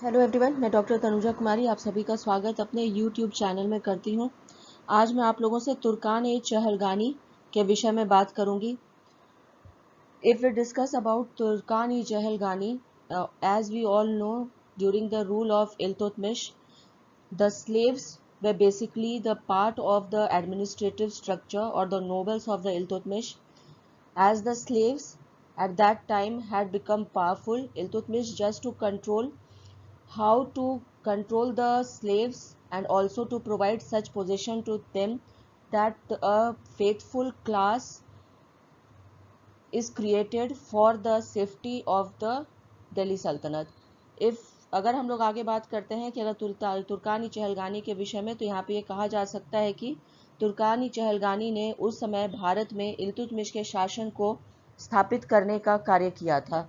Hello everyone, मैं doctor Tanuja कुमारी आप सभी का स्वागत अपने यूट्यूब चैनल में करती हूँ। आज मैं आप लोगों से तुर्कान-ए-चहलगानी के विषय में बात करूँगी। If we discuss about Turkan e Chahalgani, as we all know, during the rule of Iltutmish, the slaves were basically the part of the administrative structure or the nobles of the Iltutmish. As the slaves at that time had become powerful, Iltutmish just to control how to control the slaves and also to provide such position to them that a faithful class is created for the safety of the Delhi Sultanate. If अगर हम लोग आगे बात करते हैं कि अगर तुर्कानी चहलगानी के विषय में, तो यहाँ पे ये कहा जा सकता है कि तुर्कानी चहलगानी ने उस समय भारत में इल्तुतमिश के शासन को स्थापित करने का कार्य किया था।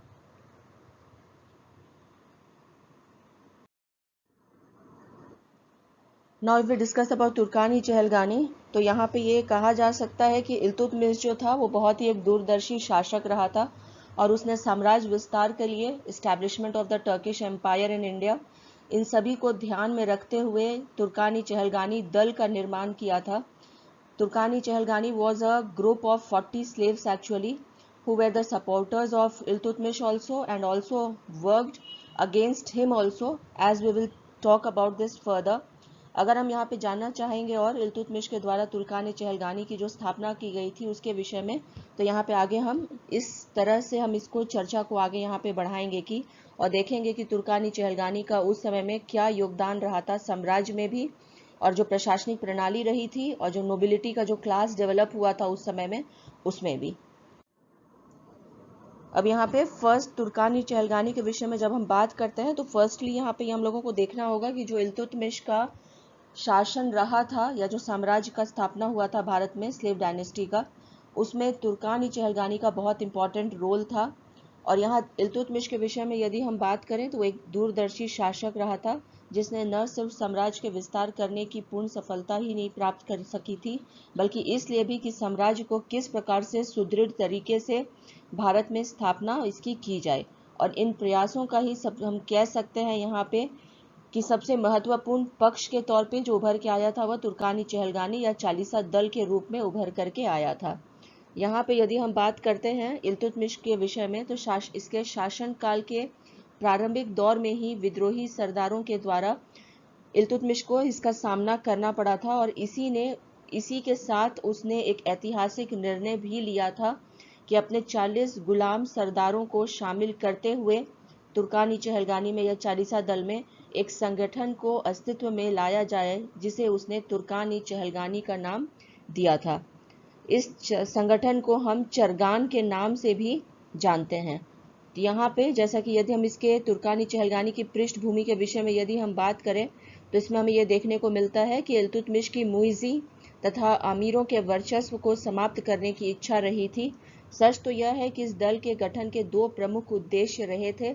Now if we discuss about Turkani Chahalgani, तो यहाँ पे ये कहा जा सकता है कि इल्तुतमिश जो था वो बहुत ही एक दूरदर्शी शासक रहा था और उसने साम्राज्य विस्तार के लिए establishment of the Turkish empire in India, इन सभी को ध्यान में रखते हुए तुर्कानी चहलगानी दल का निर्माण किया था। तुर्कानी चहलगानी was a group of 40 slaves actually who were the supporters of Iltutmish also and also worked against him also, as we will talk about this further. अगर हम यहाँ पे जानना चाहेंगे और इल्तुतमिश के द्वारा तुर्कानी चहलगानी की जो स्थापना की गई थी उसके विषय में, तो यहाँ पे आगे हम इस तरह से हम इसको चर्चा को आगे यहाँ पे बढ़ाएंगे कि और देखेंगे कि तुर्कानी चहलगानी का उस समय में क्या योगदान रहा था साम्राज्य में भी, और जो प्रशासनिक प्रणाली रही थी और जो नोबिलिटी का जो क्लास डेवलप हुआ था उस समय में, उसमें भी। अब यहाँ पे फर्स्ट तुर्कानी चहलगानी के विषय में जब हम बात करते हैं, तो फर्स्टली यहाँ पे हम लोगों को देखना होगा कि जो इल्तुतमिश का शासन रहा था या जो साम्राज्य का स्थापना हुआ था भारत में स्लेव डायनेस्टी का, उसमें तुर्कानी चहलगानी का बहुत इंपॉर्टेंट रोल था। और यहाँ इल्तुतमिश के विषय में यदि हम बात करें तो एक दूरदर्शी शासक रहा था जिसने न सिर्फ साम्राज्य के विस्तार करने की पूर्ण सफलता ही नहीं प्राप्त कर सकी थी, बल्कि इसलिए भी कि साम्राज्य को किस प्रकार से सुदृढ़ तरीके से भारत में स्थापना इसकी की जाए। और इन प्रयासों का ही सब हम कह सकते हैं यहाँ पे कि सबसे महत्वपूर्ण पक्ष के तौर पे जो उभर के आया था वह तुर्कानी चहलगानी या चालीसा दल के रूप में उभर करके आया था। यहाँ पे यदि हम बात करते हैं इल्तुतमिश के विषय में, तो इसके शासन काल के प्रारंभिक दौर में ही विद्रोही सरदारों के द्वारा इल्तुतमिश को इसका सामना करना पड़ा था और इसी के साथ उसने एक ऐतिहासिक निर्णय भी लिया था कि अपने 40 गुलाम सरदारों को शामिल करते हुए तुर्कानी चहलगानी में या चालीसा दल में एक संगठन को अस्तित्व में लाया जाए, जिसे उसने तुर्कानी चहलगानी का नाम दिया था। इस संगठन को हम चरगान के नाम से भी जानते हैं। तो यहाँ पे जैसा कि यदि हम इसके तुर्कानी चहलगानी की पृष्ठभूमि के विषय में यदि हम बात करें, तो इसमें हमें यह देखने को मिलता है कि इल्तुतमिश की मुइज़ी तथा अमीरों के वर्चस्व को समाप्त करने की इच्छा रही थी। सच तो यह है कि इस दल के गठन के दो प्रमुख उद्देश्य रहे थे।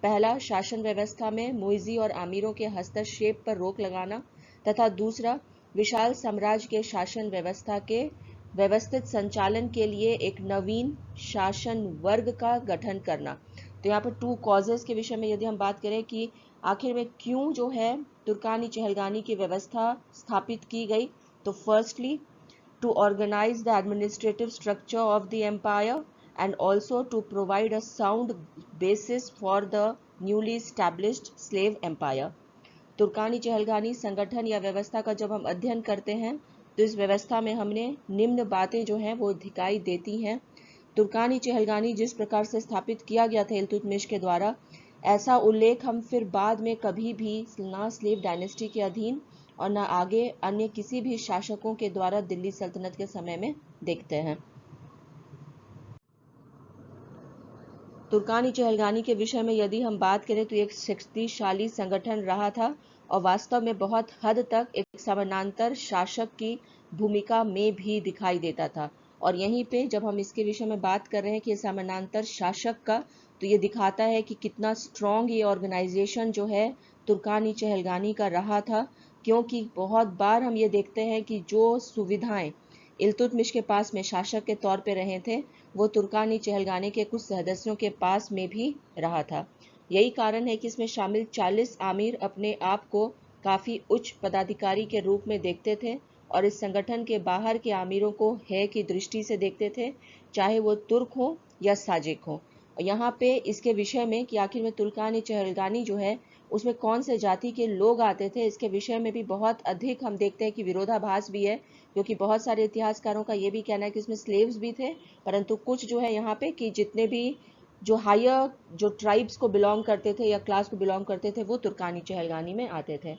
पहला, शासन व्यवस्था में मुइज़ी और अमीरों के हस्तक्षेप पर रोक लगाना, तथा दूसरा, विशाल साम्राज्य के शासन व्यवस्था के व्यवस्थित संचालन के लिए एक नवीन शासन वर्ग का गठन करना। तो यहाँ पर टू कॉजेस के विषय में यदि हम बात करें कि आखिर में क्यों जो है तुर्कानी चहलगानी की व्यवस्था स्थापित की गई, तो firstly to organize the administrative structure of the empire and also to provide a sound basis for the newly established slave empire. Turkani Chahalgani संगठन या व्यवस्था का जब हम अध्ययन करते हैं, तो इस व्यवस्था में हमने निम्न बातें जो हैं वो दिखाई देती हैं। तुर्कानी चहलगानी जिस प्रकार से स्थापित किया गया था इल्तुतमिश के द्वारा, ऐसा उल्लेख हम फिर बाद में कभी भी ना स्लेव डायनेस्टी के अधीन और न आगे अन्य किसी भी शासकों के द्वारा दिल्ली सल्तनत के समय में देखते हैं। तुर्कानी चहलगानी के विषय में यदि हम बात करें तो एक शक्तिशाली संगठन रहा था और वास्तव में बहुत हद तक एक समानांतर शासक की भूमिका में भी दिखाई देता था। और यहीं पे जब हम इसके विषय में बात कर रहे हैं कि समानांतर शासक का, तो ये दिखाता है कि कितना स्ट्रॉन्ग ये ऑर्गेनाइजेशन जो है तुर्कानी चहलगानी का रहा था, क्योंकि बहुत बार हम ये देखते हैं कि जो सुविधाएं इल्तुतमिश के पास में शासक के तौर पे रहे थे, वो तुर्कानी चहलगानी के कुछ सदस्यों के पास में भी रहा था। यही कारण है कि इसमें शामिल 40 आमिर अपने आप को काफ़ी उच्च पदाधिकारी के रूप में देखते थे और इस संगठन के बाहर के आमिरों को है की दृष्टि से देखते थे, चाहे वो तुर्क हो या साजिक हो। और यहाँ पे इसके विषय में कि आखिर में तुर्कानी चहलगानी जो है उसमें कौन से जाति के लोग आते थे, इसके विषय में भी बहुत अधिक हम देखते हैं कि विरोधाभास भी है, क्योंकि बहुत सारे इतिहासकारों का ये भी कहना है कि इसमें स्लेव्स भी थे, परंतु कुछ जो है यहाँ पे कि जितने भी जो हायर जो ट्राइब्स को बिलोंग करते थे या क्लास को बिलोंग करते थे वो तुर्कानी चहलगानी में आते थे।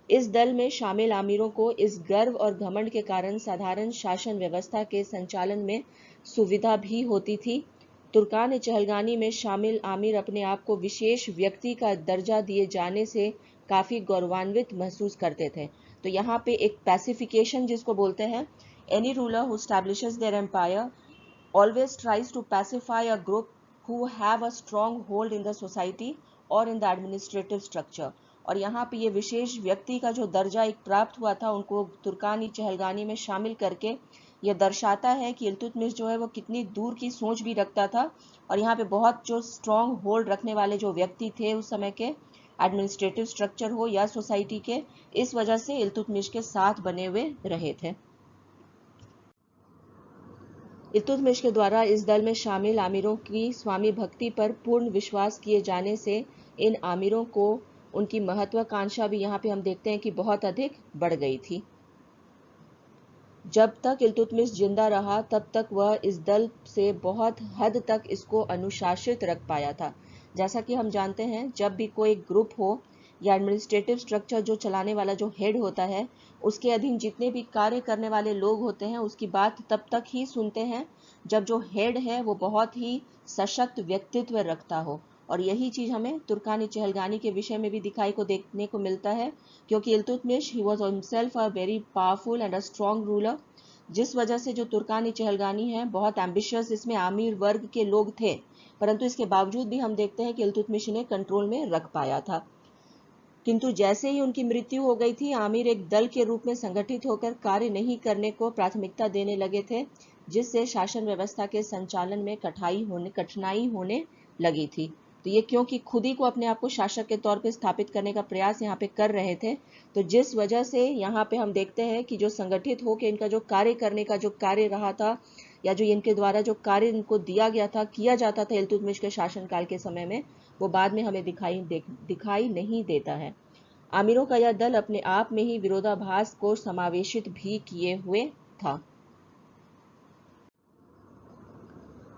इस दल में शामिल आमिरों को इस गर्व और घमंड के कारण साधारण शासन व्यवस्था के संचालन में सुविधा भी होती थी। तुर्कान चहलगानी में शामिल आमिर अपने आप को विशेष व्यक्ति का दर्जा दिए जाने से काफ़ी गौरवान्वित महसूस करते थे। तो यहाँ पे एक पैसिफिकेशन जिसको बोलते हैं, any ruler who establishes their empire always tries to pacify a group who have a strong hold in the society or in the administrative structure। और यहाँ पे ये विशेष व्यक्ति का जो दर्जा एक प्राप्त हुआ था उनको तुर्कानी चहलगानी में शामिल करके ये दर्शाता है कि इल्तुतमिश जो है वो कितनी दूर की सोच भी रखता था और यहाँ पे बहुत जो स्ट्रॉन्ग होल्ड रखने वाले जो व्यक्ति थे उस समय के एडमिनिस्ट्रेटिव स्ट्रक्चर हो या सोसाइटी के, इस वजह से इल्तुतमिश के साथ बने हुए रहे थे। इल्तुतमिश के द्वारा इस दल में शामिल आमिरों की स्वामी भक्ति पर पूर्ण विश्वास किए जाने से इन आमिरों को उनकी महत्वाकांक्षा भी यहाँ पे हम देखते हैं कि बहुत अधिक बढ़ गई थी। जब तक इल्तुतमिश जिंदा रहा तब तक वह इस दल से बहुत हद तक इसको अनुशासित रख पाया था। जैसा कि हम जानते हैं, जब भी कोई ग्रुप हो या एडमिनिस्ट्रेटिव स्ट्रक्चर जो चलाने वाला जो हेड होता है उसके अधीन जितने भी कार्य करने वाले लोग होते हैं उसकी बात तब तक ही सुनते हैं जब जो हेड है वो बहुत ही सशक्त व्यक्तित्व रखता हो। और यही चीज हमें तुर्कानी चहलगानी के विषय में भी दिखाई को देखने को मिलता है, क्योंकि Iltutmish he was himself a very powerful and a strong ruler, जिस वजह से जो तुर्कानी चहलगानी है बहुत एम्बिशियस इसमें आमिर वर्ग के लोग थे, परंतु इसके बावजूद भी हम देखते हैं कि इल्तुतमिश ने कंट्रोल में रख पाया था। किंतु जैसे ही उनकी मृत्यु हो गई थी, आमिर एक दल के रूप में संगठित होकर कार्य नहीं करने को प्राथमिकता देने लगे थे, जिससे शासन व्यवस्था के संचालन में कठिनाई होने लगी थी। तो ये क्योंकि खुद ही को अपने आप को शासक के तौर पे स्थापित करने का प्रयास यहाँ पे कर रहे थे, तो जिस वजह से यहाँ पे हम देखते हैं कि जो संगठित होकर इनका जो कार्य करने का जो कार्य रहा था या जो इनके द्वारा जो कार्य इनको दिया गया था किया जाता था इल्तुतमिश के शासनकाल के समय में, वो बाद में हमें दिखाई नहीं देता है। आमिरों का यह दल अपने आप में ही विरोधाभास को समावेशित भी किए हुए था।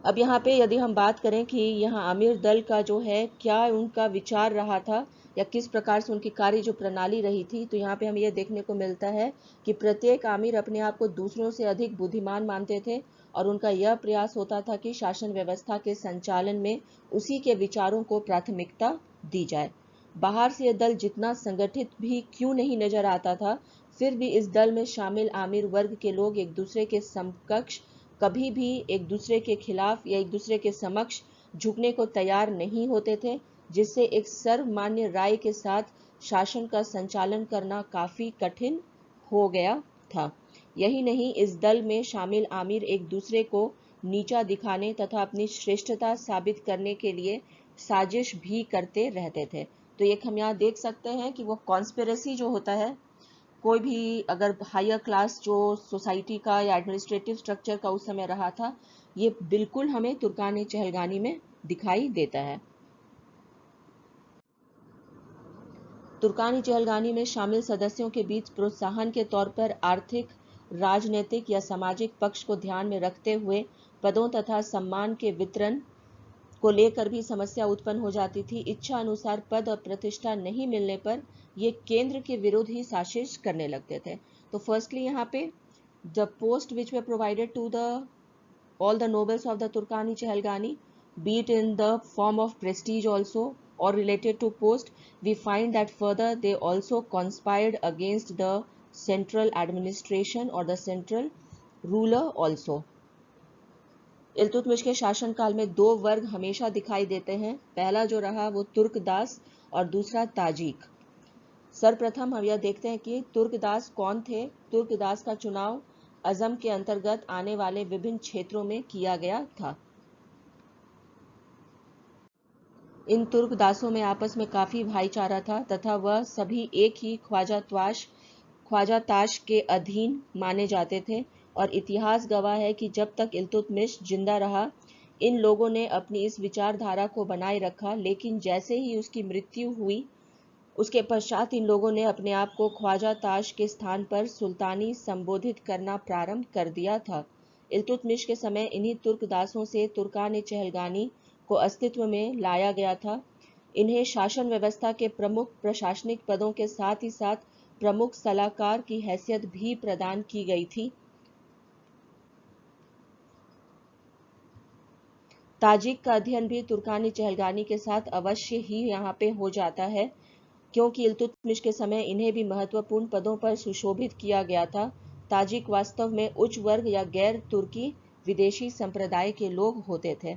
अब यहाँ पे यदि हम बात करें कि यहाँ आमिर दल का जो है क्या उनका विचार रहा था या किस प्रकार से उनकी कार्य जो प्रणाली रही थी, तो यहाँ पे हमें यह देखने को मिलता है कि प्रत्येक आमिर अपने आप को दूसरों से अधिक बुद्धिमान मानते थे और उनका यह प्रयास होता था कि शासन व्यवस्था के संचालन में उसी के विचारों को प्राथमिकता दी जाए। बाहर से यह दल जितना संगठित भी क्यों नहीं नजर आता था, फिर भी इस दल में शामिल आमिर वर्ग के लोग एक दूसरे के समकक्ष, कभी भी एक दूसरे के खिलाफ या एक दूसरे के समक्ष झुकने को तैयार नहीं होते थे, जिससे एक सर्वमान्य राय के साथ शासन का संचालन करना काफी कठिन हो गया था। यही नहीं, इस दल में शामिल आमिर एक दूसरे को नीचा दिखाने तथा अपनी श्रेष्ठता साबित करने के लिए साजिश भी करते रहते थे। तो एक हम यहाँ देख सकते हैं कि वो कॉन्स्पिरेसी जो होता है, कोई भी अगर हायर क्लास जो सोसाइटी का या एडमिनिस्ट्रेटिव स्ट्रक्चर का उस समय रहा था, ये बिल्कुल हमें तुर्कानी चहलगानी में दिखाई देता है। तुर्कानी चहलगानी में शामिल सदस्यों के बीच प्रोत्साहन के तौर पर आर्थिक, राजनीतिक या सामाजिक पक्ष को ध्यान में रखते हुए पदों तथा सम्मान के वितरण को लेकर भी समस्या उत्पन्न हो जाती थी। इच्छा अनुसार पद और प्रतिष्ठा नहीं मिलने पर ये केंद्र के विरुद्ध ही साजिश करने लगते थे। तो फर्स्टली यहाँ पे the post which were provided to the all the nobles of the Turkani Chehalgani, be it in the form of prestige also or related to post, we find that further they also conspired against the central administration or the central ruler also। Iltutmish के शासनकाल में दो वर्ग हमेशा दिखाई देते हैं। पहला जो रहा वो तुर्कदास और दूसरा ताजिक। सर्वप्रथम हम यह देखते हैं कि तुर्कदास कौन थे। तुर्कदास का चुनाव अजम के अंतर्गत आने वाले विभिन्न क्षेत्रों में किया गया था। इन तुर्क दासों में आपस में काफ़ी भाईचारा था तथा वह सभी एक ही ख्वाजा ताश के अधीन माने जाते थे और इतिहास गवाह है कि जब तक इल्तुतमिश जिंदा रहा इन लोगों ने अपनी इस विचारधारा को बनाए रखा, लेकिन जैसे ही उसकी मृत्यु हुई उसके पश्चात इन लोगों ने अपने आप को ख्वाजा ताश के स्थान पर सुल्तानी संबोधित करना प्रारंभ कर दिया था। इल्तुतमिश के समय इन्हीं तुर्क दासों से तुर्कान चहलगानी को अस्तित्व में लाया गया था। इन्हें शासन व्यवस्था के प्रमुख प्रशासनिक पदों के साथ ही साथ प्रमुख सलाहकार की हैसियत भी प्रदान की गई थी। ताजिक का अध्ययन भी तुर्कानी चहलगानी के साथ अवश्य ही यहाँ पे हो जाता है, क्योंकि इल्तुतमिश के समय इन्हें भी महत्वपूर्ण पदों पर सुशोभित किया गया था। ताजिक वास्तव में उच्च वर्ग या गैर तुर्की विदेशी संप्रदाय के लोग होते थे।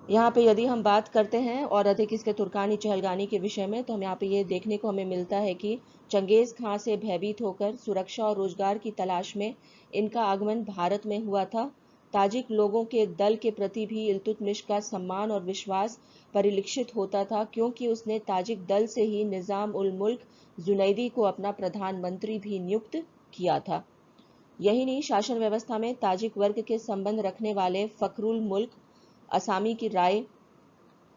यहाँ पे यदि हम बात करते हैं और अधिक इसके तुर्कानी चहलगानी के विषय में, तो हम यहाँ पे ये देखने को हमें मिलता है कि चंगेज खां से भयभीत होकर सुरक्षा और रोजगार की तलाश में इनका आगमन भारत में हुआ था। ताजिक लोगों के दल के प्रति भी इल्तुतमिश का सम्मान और विश्वास परिलक्षित होता था, क्योंकि उसने ताजिक दल से ही निजाम उल मुल्क जुनैदी को अपना प्रधानमंत्री भी नियुक्त किया था। यही नहीं, शासन व्यवस्था में ताजिक वर्ग के संबंध रखने वाले फखरुल मुल्क असामी की राय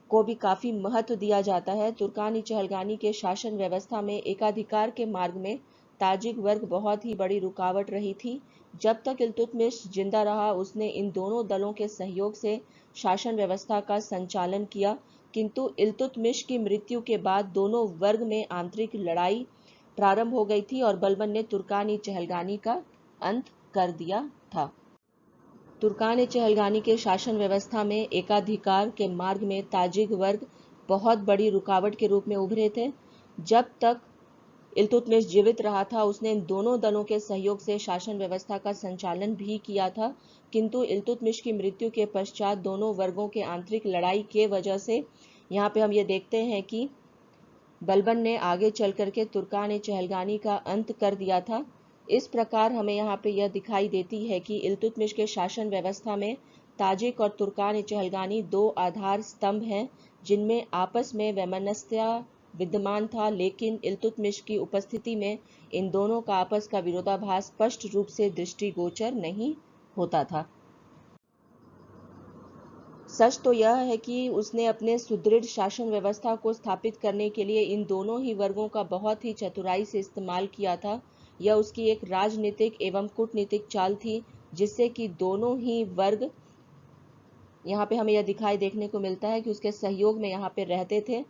को भी काफी महत्व दिया जाता है। तुर्कानी चहलगानी के शासन व्यवस्था में एकाधिकार के मार्ग में ताजिक वर्ग बहुत ही बड़ी रुकावट रही थी। जब तक इल्तुतमिश जिंदा रहा उसने इन दोनों दलों के सहयोग से शासन व्यवस्था का संचालन किया, किंतु इल्तुतमिश की मृत्यु के बाद दोनों वर्ग में आंतरिक लड़ाई प्रारंभ हो गई थी और बलबन ने तुर्कानी चहलगानी का अंत कर दिया था। तुर्कान चहलगानी के शासन व्यवस्था में एकाधिकार के मार्ग में ताजिक वर्ग बहुत बड़ी रुकावट के रूप में उभरे थे। जब तक इल्तुतमिश जीवित रहा था उसने इन दोनों दलों के सहयोग से शासन व्यवस्था का संचालन भी किया था, किंतु इल्तुतमिश की मृत्यु के पश्चात दोनों वर्गों के आंतरिक लड़ाई के वजह से यहाँ पे हम ये देखते हैं कि बलबन ने आगे चल करके तुर्कान चहलगानी का अंत कर दिया था। इस प्रकार हमें यहाँ पे यह दिखाई देती है कि इल्तुतमिश के शासन व्यवस्था में ताजिक और तुर्कान चहलगानी दो आधार स्तंभ हैं, जिनमें आपस में वैमनस्य विद्यमान था, लेकिन इल्तुतमिश की उपस्थिति में इन दोनों का आपस का विरोधाभास स्पष्ट रूप से दृष्टिगोचर नहीं होता था। सच तो यह है कि उसने अपने सुदृढ़ शासन व्यवस्था को स्थापित करने के लिए इन दोनों ही वर्गों का बहुत ही चतुराई से इस्तेमाल किया था। यह उसकी एक राजनीतिक एवं कूटनीतिक चाल थी, जिससे कि दोनों ही वर्ग, यहाँ पे हमें यह दिखाई देखने को मिलता है कि उसके सहयोग में यहाँ पे रहते थे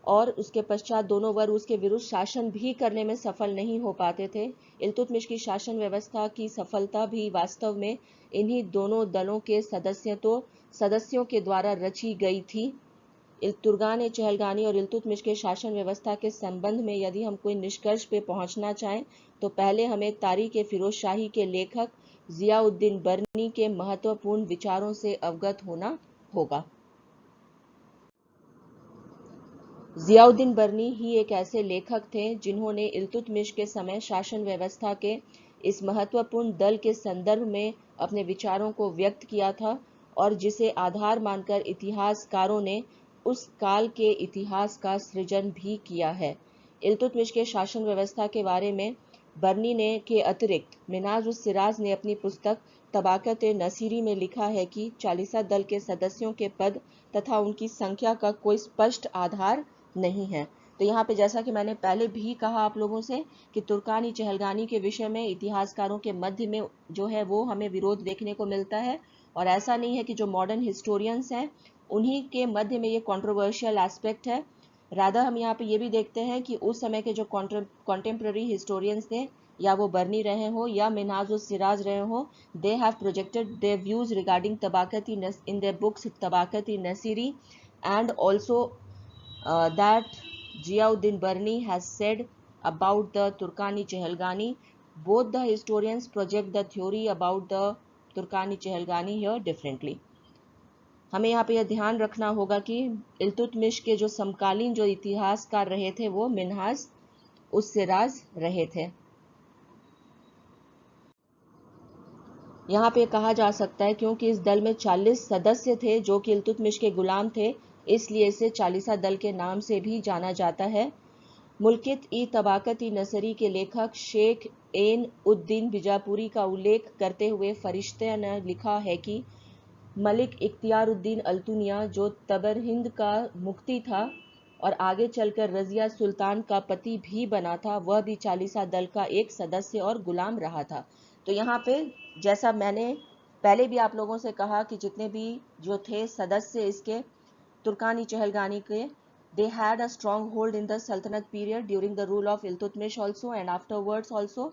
और उसके पश्चात दोनों वर्ग उसके विरुद्ध शासन भी करने में सफल नहीं हो पाते थे। इल्तुतमिश की शासन व्यवस्था की सफलता भी वास्तव में इन्हीं दोनों दलों के सदस्यों के द्वारा रची गई थी। तुर्कान चहलगानी और इल्तुतमिश के शासन व्यवस्था के संबंध में यदि हम कोई निष्कर्ष पे पहुंचना चाहें तो पहले हमें तारीख फिरोज शाही के लेखक जियाउद्दीन बर्नी के महत्वपूर्ण विचारों से अवगत होना होगा। जियाउद्दीन बर्नी ही एक ऐसे लेखक थे जिन्होंने इल्तुतमिश के समय शासन व्यवस्था के इस महत्वपूर्ण दल के संदर्भ में अपने विचारों को व्यक्त किया था और जिसे आधार मानकर इतिहासकारों ने उस काल के इतिहास का सृजन भी किया है। इल्तुतमिश के शासन व्यवस्था के बारे में बर्नी ने के अतिरिक्त मिन्हाज-उस-सिराज ने अपनी पुस्तक तबाक़त-ए-नसीरी में लिखा है कि चालीसा दल के सदस्यों के पद तथा उनकी संख्या का कोई स्पष्ट आधार नहीं है। तो यहाँ पे जैसा कि मैंने पहले भी कहा आप लोगों से कि तुर्कानी चहलगानी के विषय में इतिहासकारों के मध्य में जो है वो हमें विरोध देखने को मिलता है, और ऐसा नहीं है कि जो मॉडर्न हिस्टोरियंस हैं उन्हीं के मध्य में ये कंट्रोवर्शियल एस्पेक्ट है। रादर हम यहाँ पे ये भी देखते हैं कि उस समय के जो कॉन्टेम्प्ररी हिस्टोरियंस थे, या वो बर्नी रहे हो या मिन्हाज-उस-सिराज रहे हो, they have projected their views regarding Tabaqat in their books Tabaqat i Nasiri and also that Ziauddin Barni has said about the Turkani Chehalgani. Both the historians project the theory about the Turkani Chehalgani here differently. हमें यहाँ पे यह ध्यान रखना होगा कि इल्तुतमिश के जो समकालीन जो इतिहासकार रहे थे वो मिन्हाज-उस-सिराज रहे थे। यहाँ पे कहा जा सकता है क्योंकि इस दल में 40 सदस्य थे जो कि इल्तुतमिश के गुलाम थे, इसलिए इसे चालीसा दल के नाम से भी जाना जाता है। मुल्कित ई तबाकत ई नसरी के लेखक शेख एन उद्दीन बिजापुरी का उल्लेख करते हुए फरिश्ते ने लिखा है कि मलिक इख्तियारुद्दीन अल्तुनिया जो तबरहिंद का मुफ्ती था और आगे चलकर रजिया सुल्तान का पति भी बना था, वह भी चालीसा दल का एक सदस्य और गुलाम रहा था। तो यहाँ पे जैसा मैंने पहले भी आप लोगों से कहा कि जितने भी जो थे सदस्य इसके तुर्कानी चहलगानी के, they had a strong hold in the Sultanate period during the rule of Iltutmish also and afterwards also.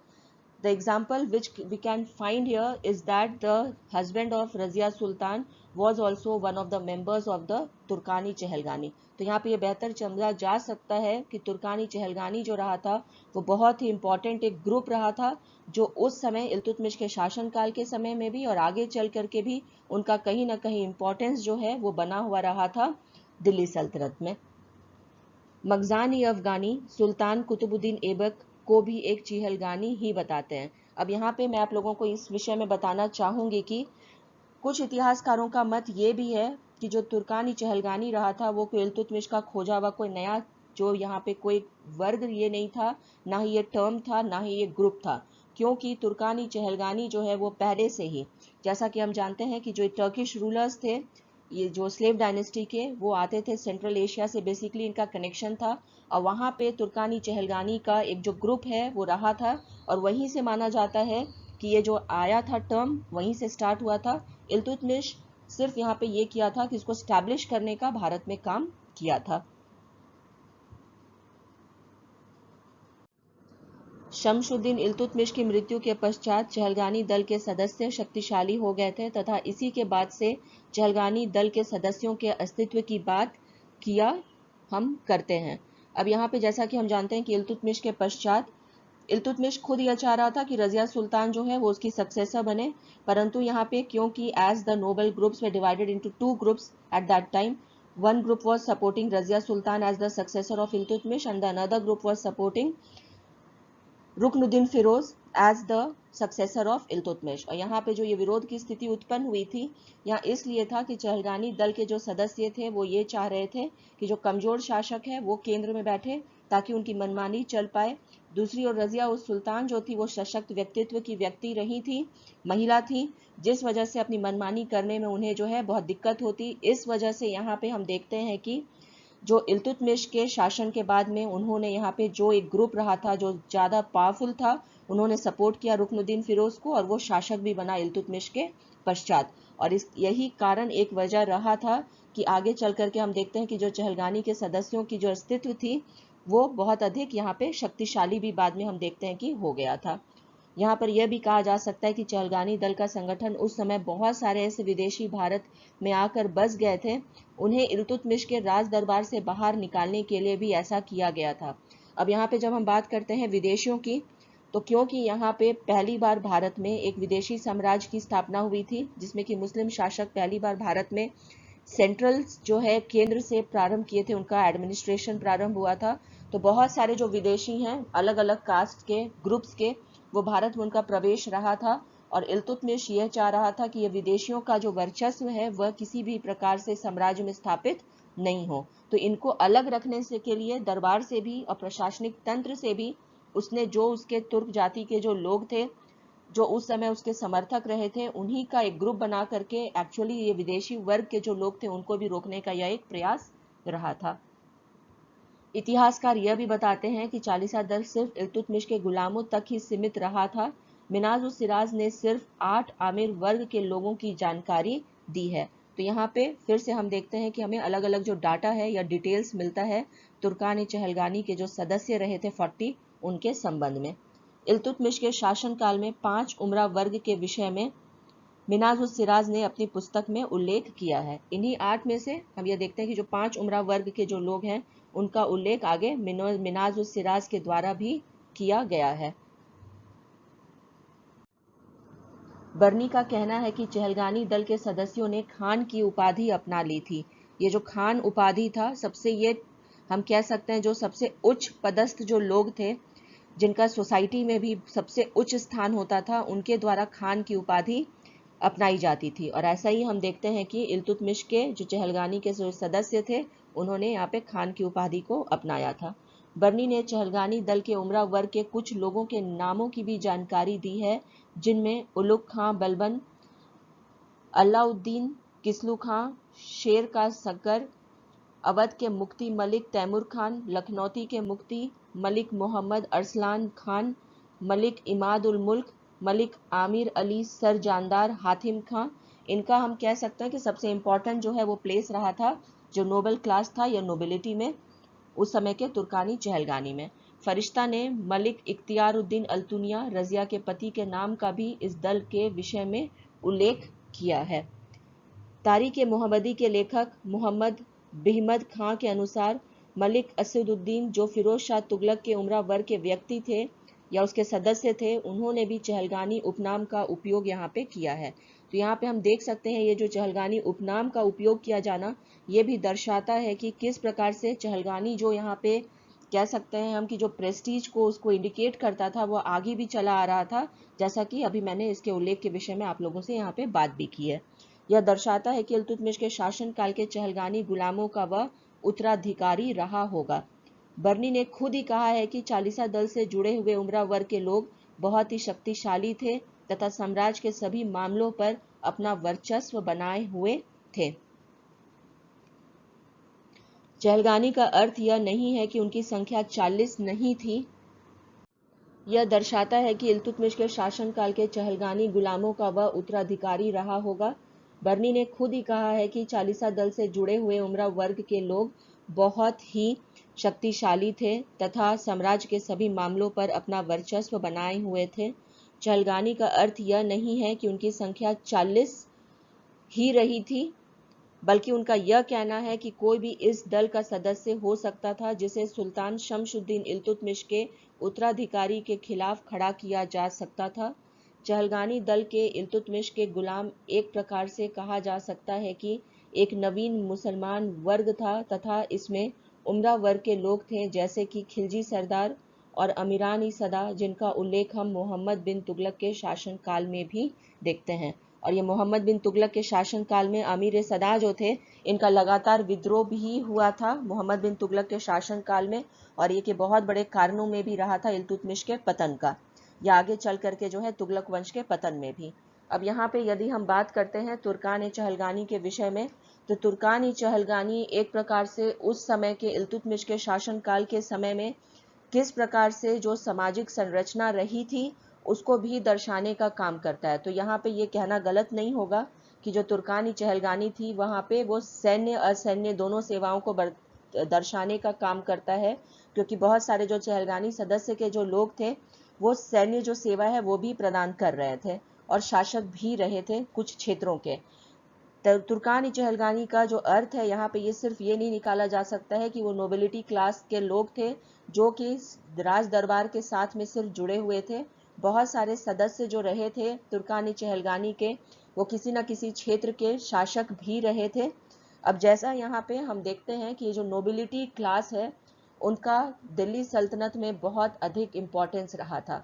The example which we can find here is that the husband of Razia Sultan was also one of the members of the तुर्कानी Chahalgani. तो यहाँ पे ये बेहतर समझा जा सकता है कि तुर्कानी चहलगानी जो रहा था वो बहुत ही इम्पोर्टेंट एक ग्रुप रहा था, जो उस समय इल्तुतमिश के शासनकाल के समय में भी और आगे चल करके भी उनका कहीं ना कहीं इम्पोर्टेंस जो है वो बना हुआ रहा था दिल्ली सल्तनत में। मगजान अफगानी सुल्तान कुतुबुद्दीन ऐबक को भी एक चहलगानी ही बताते हैं। अब यहाँ पे मैं आप लोगों को इस विषय में बताना चाहूँगी कि कुछ इतिहासकारों का मत ये भी है कि जो तुर्कानी चहलगानी रहा था वो कोई इल्तुतमिश का खोजा हुआ कोई नया जो यहाँ पे कोई वर्ग ये नहीं था, ना ही ये टर्म था, ना ही ये ग्रुप था, क्योंकि तुर्कानी चहलगानी जो है वो पहले से ही, जैसा कि हम जानते हैं कि जो टर्किश रूलर्स थे, ये जो स्लेव डायनेस्टी के, वो आते थे सेंट्रल एशिया से, बेसिकली इनका कनेक्शन था और वहाँ पे तुर्कानी चहलगानी का एक जो ग्रुप है वो रहा था और वहीं से माना जाता है कि ये जो आया था टर्म वहीं से स्टार्ट हुआ था। इल्तुतमिश सिर्फ यहाँ पे ये किया था कि इसको स्टैब्लिश करने का भारत में काम किया था। शमशुद्दीन इल्तुतमिश की मृत्यु के पश्चात चहलगानी दल के सदस्य शक्तिशाली हो गए थे तथा इसी के बाद से चहलगानी दल के सदस्यों के अस्तित्व की बात किया हम करते हैं। अब यहाँ पे जैसा कि हम जानते हैं कि इल्तुतमिश के पश्चात इल्तुतमिश खुद यह चाह रहा था कि रजिया सुल्तान जो है वो उसकी सक्सेसर बने, परंतु यहाँ पे क्योंकि as the noble groups were divided into two groups at that time, one group was supporting Razia Sultan as the successor of Iltutmish and the another group was supporting Ruknuddin Firoz as the successor of Iltutmish. और यहाँ पे जो ये विरोध की स्थिति उत्पन्न हुई थी यहाँ इसलिए था कि चहलगानी दल के जो सदस्य थे वो ये चाह रहे थे कि जो कमजोर शासक है वो केंद्र में बैठे ताकि उनकी मनमानी चल पाए। दूसरी ओर रजिया उस सुल्तान जो थी वो सशक्त व्यक्तित्व की व्यक्ति रही थी, महिला थी, जिस वजह से अपनी मनमानी करने में उन्हें जो है बहुत दिक्कत होती। इस वजह से यहाँ पे हम देखते हैं कि जो इल्तुतमिश के शासन के बाद में उन्होंने यहाँ पे जो एक ग्रुप रहा था जो ज़्यादा पावरफुल था, उन्होंने सपोर्ट किया रुकनुद्दीन फिरोज को और वो शासक भी बना इल्तुतमिश के पश्चात। और इस यही कारण एक वजह रहा था कि आगे चल करके हम देखते हैं कि जो चहलगानी के सदस्यों की जो अस्तित्व थी वो बहुत अधिक यहाँ पे शक्तिशाली भी बाद में हम देखते हैं कि हो गया था। यहाँ पर यह भी कहा जा सकता है कि चहलगानी दल का संगठन उस समय बहुत सारे ऐसे विदेशी भारत में आकर बस गए थे, उन्हें इल्तुतमिश के राज दरबार से बाहर निकालने के लिए भी ऐसा किया गया था। अब यहाँ पे जब हम बात करते हैं विदेशियों की, तो क्योंकि यहाँ पे पहली बार भारत में एक विदेशी साम्राज्य की स्थापना हुई थी जिसमें कि मुस्लिम शासक पहली बार भारत में सेंट्रल जो है केंद्र से प्रारंभ किए थे, उनका एडमिनिस्ट्रेशन प्रारंभ हुआ था, तो बहुत सारे जो विदेशी हैं अलग अलग कास्ट के ग्रुप्स के वो भारत में उनका प्रवेश रहा था और इल्तुतमिश यह चाह रहा था कि ये विदेशियों का जो वर्चस्व है वह किसी भी प्रकार से साम्राज्य में स्थापित नहीं हो। तो इनको अलग रखने से के लिए दरबार से भी और प्रशासनिक तंत्र से भी उसने जो उसके तुर्क जाति के जो लोग थे जो उस समय उसके समर्थक रहे थे उन्हीं का एक ग्रुप बना करके एक्चुअली ये विदेशी वर्ग के जो लोग थे उनको भी रोकने का यह एक प्रयास रहा था। इतिहासकार यह भी बताते हैं कि चालीसा दल सिर्फ इल्तुतमिश के गुलामों तक ही सीमित रहा था। मिनाज-उस-सिराज ने सिर्फ 8 आमिर वर्ग के लोगों की जानकारी दी है। तो यहाँ पे फिर से हम देखते हैं कि हमें अलग अलग जो डाटा है या डिटेल्स मिलता है तुर्कानी चहलगानी के जो सदस्य रहे थे 40 उनके संबंध में। इल्तुतमिश के शासनकाल में 5 उमरा वर्ग के विषय में मिनाज-उस-सिराज ने अपनी पुस्तक में उल्लेख किया है। इन्हीं 8 में से हम यह देखते हैं कि जो 5 उमरा वर्ग के जो लोग हैं उनका उल्लेख आगे मिनाज-उस-सिराज के द्वारा भी किया गया है। बर्नी का कहना है कि चहलगानी दल के सदस्यों ने खान की उपाधि अपना ली थी। ये जो खान उपाधि था सबसे ये हम कह सकते हैं जो सबसे उच्च पदस्थ जो लोग थे जिनका सोसाइटी में भी सबसे उच्च स्थान होता था उनके द्वारा खान की उपाधि अपनाई जाती थी। और ऐसा ही हम देखते हैं कि इल्तुतमिश के जो चहलगानी के जो सदस्य थे उन्होंने यहाँ पे खान की उपाधि को अपनाया था। बर्नी ने चहलगानी दल के उमरा वर्ग के कुछ लोगों के नामों की भी जानकारी दी है, जिनमें उलुग खां बलबन, अलाउद्दीन किसलू खां, शेर का सक्कर, अवध के मुफ्ती मलिक तैमूर खान, लखनौती के मुफ्ती मलिक मोहम्मद अरसलान खान, मलिक इमाद उल मुल्क, मलिक आमिर अली सर जानदार, हातिम खां। इनका हम कह सकते हैं कि सबसे इम्पोर्टेंट जो है वो प्लेस रहा था जो नोबल क्लास था या नोबिलिटी में उस समय के तुर्कानी चहलगानी में। फरिश्ता ने मलिक इख्तियारुद्दीन अल्तुनिया रजिया के पति के नाम का भी इस दल के विषय में उल्लेख किया है। तारीख मोहम्मदी के लेखक मोहम्मद बिहमद खां के अनुसार मलिक असदुद्दीन जो फिरोज शाह तुगलक के उमरा वर्ग के व्यक्ति थे या उसके सदस्य थे, उन्होंने भी चहलगानी उपनाम का उपयोग यहाँ पे किया है। तो यहाँ पे हम देख सकते हैं ये जो चहलगानी उपनाम का उपयोग किया जाना ये भी दर्शाता है कि किस प्रकार से चहलगानी जो यहाँ पे कह सकते हैं हम कि जो प्रेस्टीज को उसको इंडिकेट करता था वो आगे भी चला आ रहा था, जैसा कि अभी मैंने इसके उल्लेख के विषय में आप लोगों से यहाँ पे बात भी की है। यह दर्शाता है कि इल्तुतमिश के शासनकाल के चहलगानी गुलामों का वह उत्तराधिकारी रहा होगा। बर्नी ने खुद ही कहा है कि चालीसा दल से जुड़े हुए उमरा वर्ग के लोग बहुत ही शक्तिशाली थे तथा साम्राज्य के सभी मामलों पर अपना वर्चस्व बनाए हुए थे। चहलगानी का अर्थ यह नहीं है कि उनकी संख्या 40 नहीं थी। यह दर्शाता है कि इल्तुतमिश के शासनकाल के चहलगानी गुलामों का वह उत्तराधिकारी रहा होगा। बर्नी ने खुद ही कहा है कि चालीसा दल से जुड़े हुए उमरा वर्ग के लोग बहुत ही शक्तिशाली थे तथा साम्राज्य के सभी मामलों पर अपना वर्चस्व बनाए हुए थे। चहलगानी का अर्थ यह नहीं है कि उनकी संख्या 40 ही रही थी, बल्कि उनका यह कहना है कि कोई भी इस दल का सदस्य हो सकता था जिसे सुल्तान शमशुद्दीन इल्तुतमिश के उत्तराधिकारी के खिलाफ खड़ा किया जा सकता था। चहलगानी दल के इल्तुतमिश के गुलाम एक प्रकार से कहा जा सकता है कि एक नवीन मुसलमान वर्ग था तथा इसमें उमरा वर्ग के लोग थे जैसे कि खिलजी सरदार और अमीरान ई सदा, जिनका उल्लेख हम मोहम्मद बिन तुगलक के शासनकाल में भी देखते हैं। और ये मोहम्मद बिन तुगलक के शासनकाल में अमीर सदा जो थे इनका लगातार विद्रोह भी हुआ था मोहम्मद बिन तुगलक के शासनकाल में, और ये के बहुत बड़े कारणों में भी रहा था इल्तुतमिश के पतन का, या आगे चल करके जो है तुगलक वंश के पतन में भी। अब यहाँ पे यदि हम बात करते हैं तुर्कान चहलगानी के विषय में, तो तुर्कान चहलगानी एक प्रकार से उस समय के इल्तुतमिश के शासनकाल के समय में किस प्रकार से जो सामाजिक संरचना रही थी उसको भी दर्शाने का काम करता है। तो यहाँ पे ये कहना गलत नहीं होगा कि जो तुर्कानी चहलगानी थी वहाँ पे वो सैन्य असैन्य दोनों सेवाओं को दर्शाने का काम करता है, क्योंकि बहुत सारे जो चहलगानी सदस्य के जो लोग थे वो सैन्य जो सेवा है वो भी प्रदान कर रहे थे और शासक भी रहे थे कुछ क्षेत्रों के। तुर्कानी चहलगानी का जो अर्थ है यहाँ पे ये सिर्फ ये नहीं निकाला जा सकता है कि वो नोबिलिटी क्लास के लोग थे जो कि राज दरबार के साथ में सिर्फ जुड़े हुए थे। बहुत सारे सदस्य जो रहे थे तुर्कानी चहलगानी के वो किसी न किसी क्षेत्र के शासक भी रहे थे। अब जैसा यहाँ पे हम देखते हैं कि जो नोबिलिटी क्लास है उनका दिल्ली सल्तनत में बहुत अधिक इम्पोर्टेंस रहा था।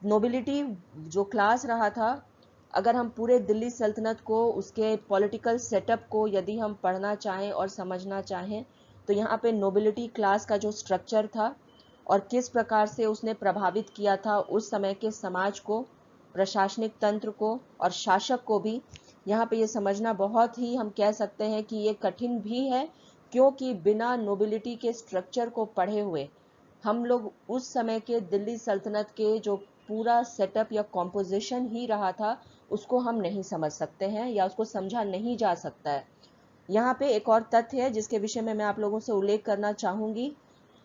नोबिलिटी जो क्लास रहा था, अगर हम पूरे दिल्ली सल्तनत को उसके पॉलिटिकल सेटअप को यदि हम पढ़ना चाहें और समझना चाहें तो यहाँ पे नोबिलिटी क्लास का जो स्ट्रक्चर था और किस प्रकार से उसने प्रभावित किया था उस समय के समाज को, प्रशासनिक तंत्र को और शासक को भी, यहाँ पे ये समझना बहुत ही हम कह सकते हैं कि ये कठिन भी है, क्योंकि बिना नोबिलिटी के स्ट्रक्चर को पढ़े हुए हम लोग उस समय के दिल्ली सल्तनत के जो पूरा सेटअप या कॉम्पोजिशन ही रहा था उसको हम नहीं समझ सकते हैं या उसको समझा नहीं जा सकता है। यहाँ पे एक और तथ्य है जिसके विषय में मैं आप लोगों से उल्लेख करना चाहूँगी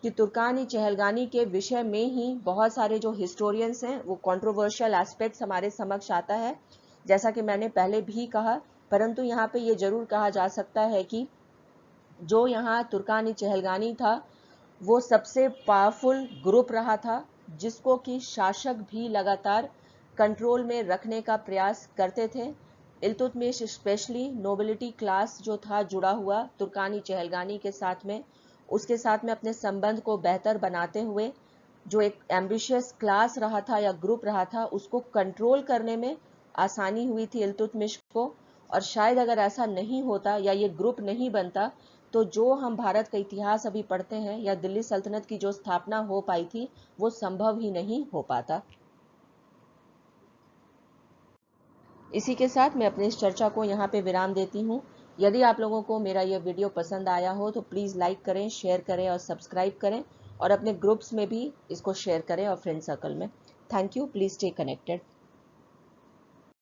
कि तुर्कानी चहलगानी के विषय में ही बहुत सारे जो हिस्टोरियंस हैं वो कंट्रोवर्शियल एस्पेक्ट्स हमारे समक्ष आता है, जैसा कि मैंने पहले भी कहा। परंतु यहाँ पे ये जरूर कहा जा सकता है कि जो यहाँ तुर्कानी चहलगानी था वो सबसे पावरफुल ग्रुप रहा था जिसको कि शासक भी लगातार कंट्रोल में रखने का प्रयास करते थे। इल्तुतमिश स्पेशली नोबिलिटी क्लास जो था जुड़ा हुआ तुर्कानी चहलगानी के साथ में, उसके साथ में अपने संबंध को बेहतर बनाते हुए जो एक एम्बिशियस क्लास रहा था या ग्रुप रहा था उसको कंट्रोल करने में आसानी हुई थी इल्तुतमिश को, और शायद अगर ऐसा नहीं होता या ये ग्रुप नहीं बनता तो जो हम भारत का इतिहास अभी पढ़ते हैं या दिल्ली सल्तनत की जो स्थापना हो पाई थी वो संभव ही नहीं हो पाता। इसी के साथ मैं अपनी इस चर्चा को यहाँ पे विराम देती हूँ। यदि आप लोगों को मेरा यह वीडियो पसंद आया हो तो प्लीज़ लाइक करें, शेयर करें और सब्सक्राइब करें, और अपने ग्रुप्स में भी इसको शेयर करें और फ्रेंड सर्कल में। Thank you. Please stay connected.